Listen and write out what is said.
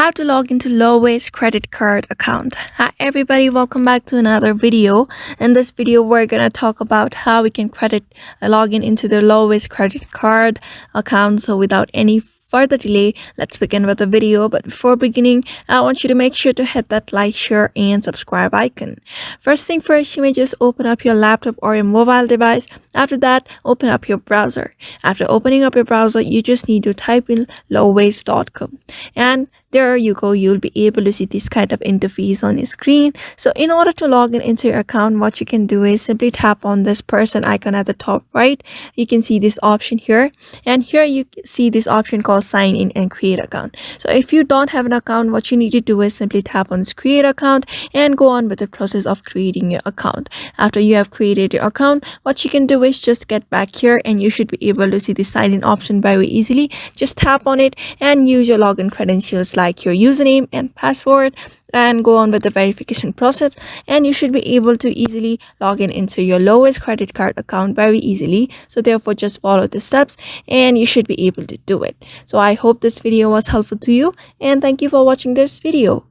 How to log into Lowe's credit card account. Hi everybody, welcome back to another video. In this video we're gonna talk about how we can log into the Lowe's credit card account. So without any further delay, let's begin with the video. But before beginning, I want you to make sure to hit that like, share and subscribe icon. First thing first, you may just open up your laptop or your mobile device. After that, open up your browser. After opening up your browser, you just need to type in loweways.com, and there you go. You'll be able to see this kind of interface on your screen. So in order to log in into your account, what you can do is simply tap on this person icon at the top right. You can see this option here, and here you see this option called sign in and create account. So if you don't have an account, what you need to do is simply tap on this create account and go on with the process of creating your account. After you have created your account, what you can do is just get back here, and you should be able to see the sign in option very easily. Just tap on it and use your login credentials like your username and password, and go on with the verification process, and you should be able to easily log in into your Lowe's credit card account very easily. So therefore just follow the steps and you should be able to do it. So I hope this video was helpful to you, and thank you for watching this video.